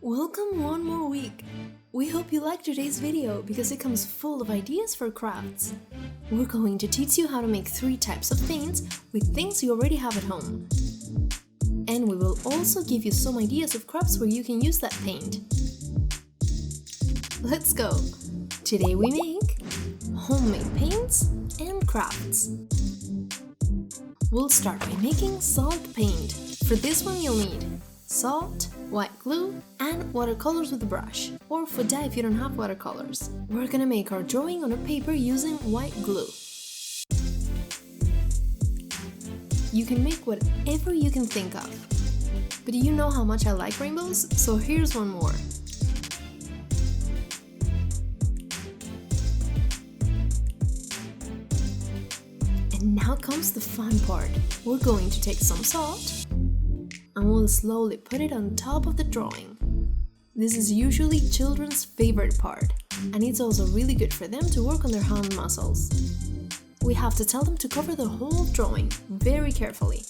Welcome one more week! We hope you liked today's video because it comes full of ideas for crafts. We're going to teach you how to make 3 types of paints with things you already have at home. And we will also give you some ideas of crafts where you can use that paint. Let's go! Today we make homemade paints and crafts. We'll start by making salt paint. For this one you'll need salt, white glue, and watercolors with a brush, or for dye if you don't have watercolors. We're gonna make our drawing on a paper using white glue. You can make whatever you can think of. But you know how much I like rainbows, so here's one more. And now comes the fun part. We're going to take some salt and we'll slowly put it on top of the drawing. This is usually children's favorite part, and it's also really good for them to work on their hand muscles. We have to tell them to cover the whole drawing very carefully.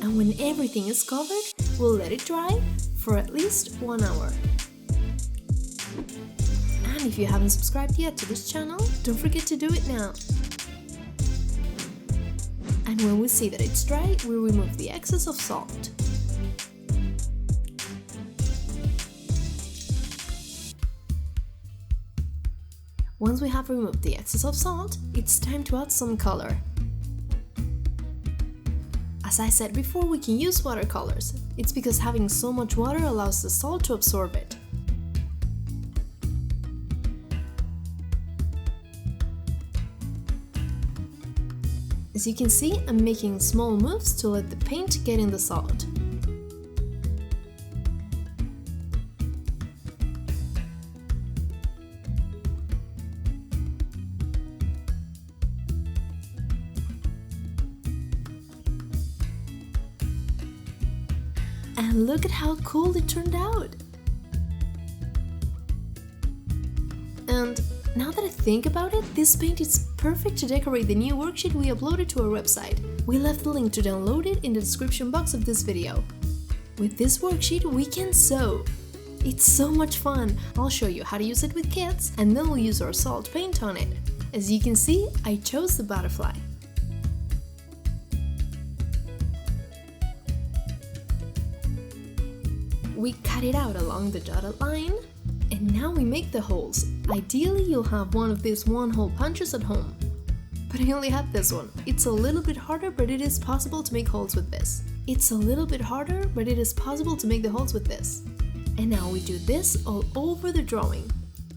And when everything is covered, we'll let it dry for at least 1 hour. And if you haven't subscribed yet to this channel, don't forget to do it now. And when we see that it's dry, we remove the excess of salt. Once we have removed the excess of salt, it's time to add some color. As I said before, we can use watercolors. It's because having so much water allows the salt to absorb it. As you can see, I'm making small moves to let the paint get in the salt. And look at how cool it turned out! And now that I think about it, this paint is perfect to decorate the new worksheet we uploaded to our website. We left the link to download it in the description box of this video. With this worksheet, we can sew! It's so much fun! I'll show you how to use it with kids, and then we'll use our salt paint on it. As you can see, I chose the butterfly. We cut it out along the dotted line, and now we make the holes. Ideally, you'll have one of these one-hole punchers at home. But I only have this one. It's a little bit harder, but it is possible to make holes with this. And now we do this all over the drawing.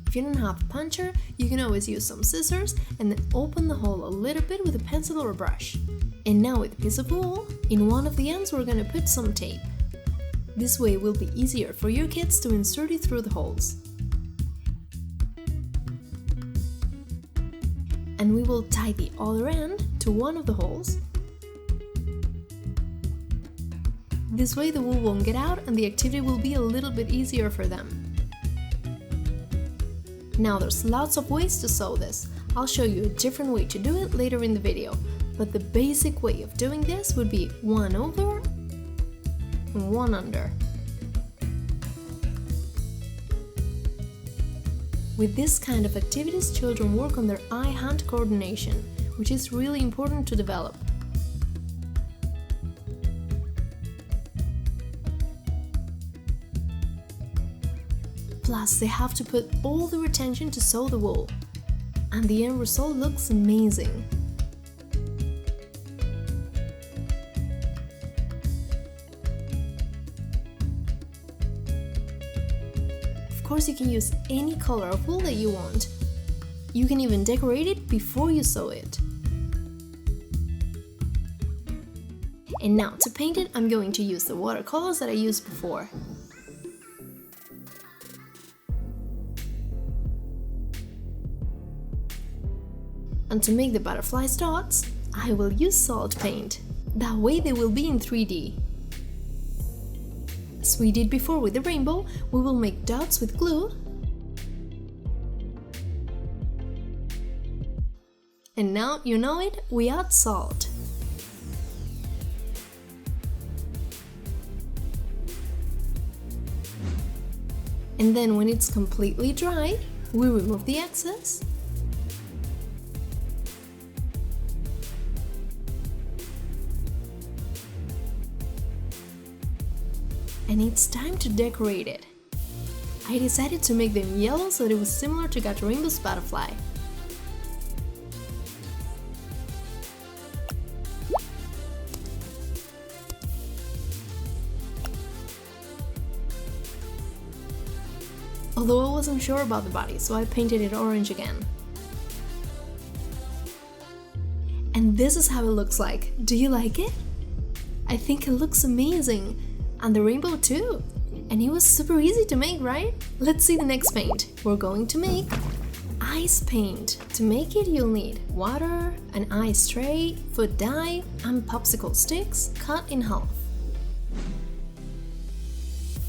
If you don't have a puncher, you can always use some scissors and then open the hole a little bit with a pencil or a brush. And now with a piece of wool, in one of the ends we're gonna put some tape. This way it will be easier for your kids to insert it through the holes. And we will tie the other end to one of the holes. This way the wool won't get out and the activity will be a little bit easier for them. Now there's lots of ways to sew this. I'll show you a different way to do it later in the video, but the basic way of doing this would be 1 over and 1 under. With this kind of activities, children work on their eye-hand coordination, which is really important to develop. Plus, they have to put all their attention to sew the wool, and the end result looks amazing. Of course, you can use any color of wool that you want. You can even decorate it before you sew it. And now to paint it, I'm going to use the watercolors that I used before. And to make the butterfly's dots, I will use salt paint. That way they will be in 3D. As we did before with the rainbow, we will make dots with glue And now you know it, we add salt. And then when it's completely dry, we remove the excess. And it's time to decorate it. I decided to make them yellow so that it was similar to Gato Rainbow's butterfly. Although I wasn't sure about the body, so I painted it orange again. And this is how it looks like. Do you like it? I think it looks amazing. And the rainbow too. And it was super easy to make, right? Let's see the next paint. We're going to make ice paint. To make it, you'll need water, an ice tray, food dye, and popsicle sticks cut in half.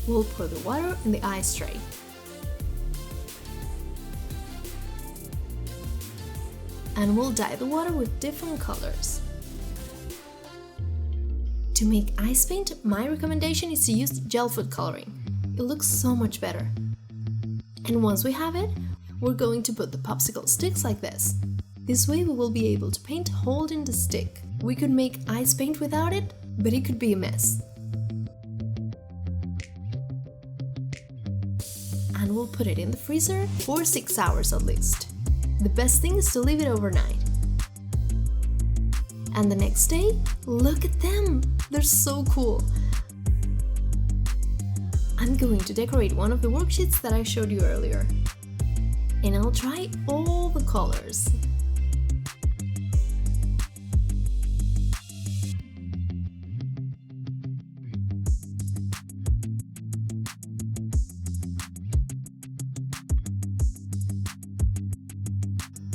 We'll pour the water in the ice tray. And we'll dye the water with different colors. To make ice paint, my recommendation is to use gel food coloring. It looks so much better. And once we have it, we're going to put the popsicle sticks like this. This way we will be able to paint holding the stick. We could make ice paint without it, but it could be a mess. And we'll put it in the freezer for 6 hours at least. The best thing is to leave it overnight. And the next day, look at them! They're so cool! I'm going to decorate one of the worksheets that I showed you earlier. And I'll try all the colors.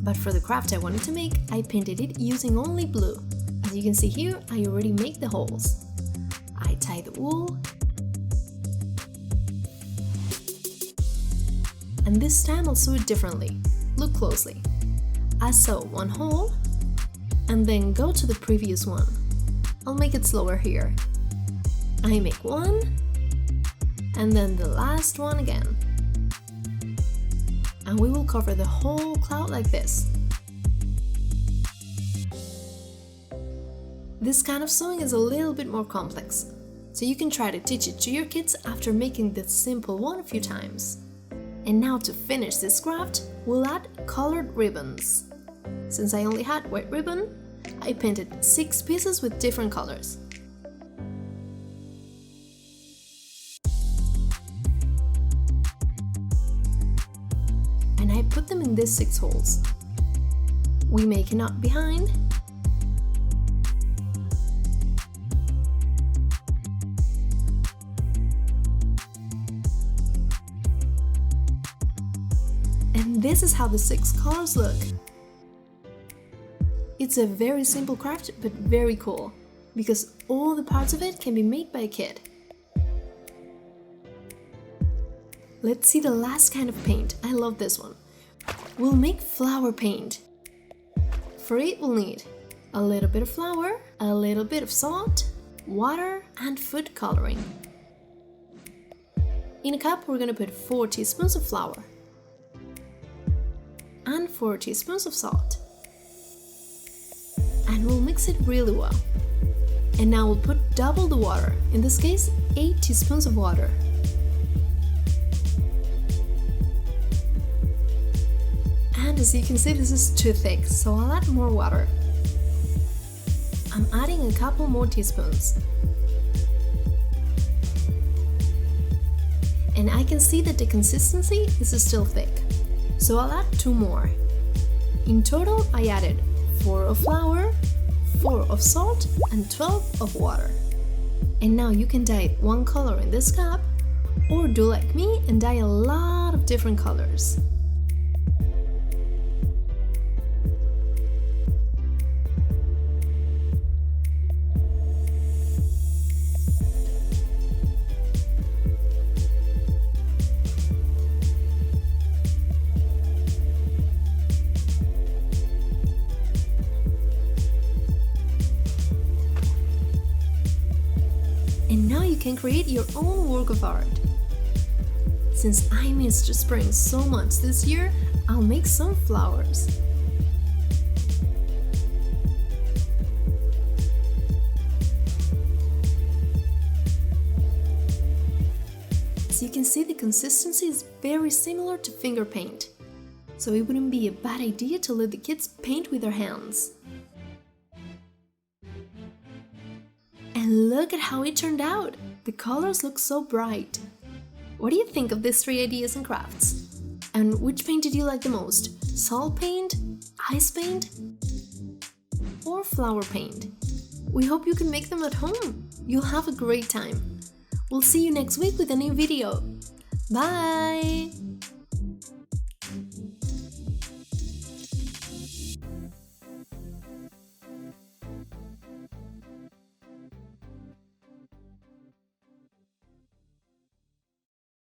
But for the craft I wanted to make, I painted it using only blue. As you can see here, I already made the holes. I tie the wool. And this time I'll sew it differently. Look closely. I sew one hole and then go to the previous one. I'll make it slower here. I make one and then the last one again. And we will cover the whole cloud like this. This kind of sewing is a little bit more complex, so you can try to teach it to your kids after making this simple one a few times. And now to finish this craft, we'll add colored ribbons. Since I only had white ribbon, I painted 6 pieces with different colors. And I put them in these 6 holes. We make a knot behind. And this is how the 6 colors look. It's a very simple craft, but very cool, because all the parts of it can be made by a kid. Let's see the last kind of paint. I love this one. We'll make flower paint. For it, we'll need a little bit of flour, a little bit of salt, water, and food coloring. In a cup, we're gonna put 4 teaspoons of flour and 4 teaspoons of salt. And we'll mix it really well. And now we'll put double the water, in this case 8 teaspoons of water. And as you can see, this is too thick, so I'll add more water. I'm adding a couple more teaspoons. And I can see that the consistency is still thick, so I'll add 2 more. In total, I added 4 of flour, 4 of salt, and 12 of water. And now you can dye one color in this cup, or do like me and dye a lot of different colors. can create your own work of art. Since I missed spring so much this year, I'll make some flowers. As you can see, the consistency is very similar to finger paint, so it wouldn't be a bad idea to let the kids paint with their hands. And look at how it turned out! The colors look so bright. What do you think of these 3 ideas in crafts? And which paint did you like the most? Salt paint, ice paint, or flower paint? We hope you can make them at home. You'll have a great time. We'll see you next week with a new video. Bye!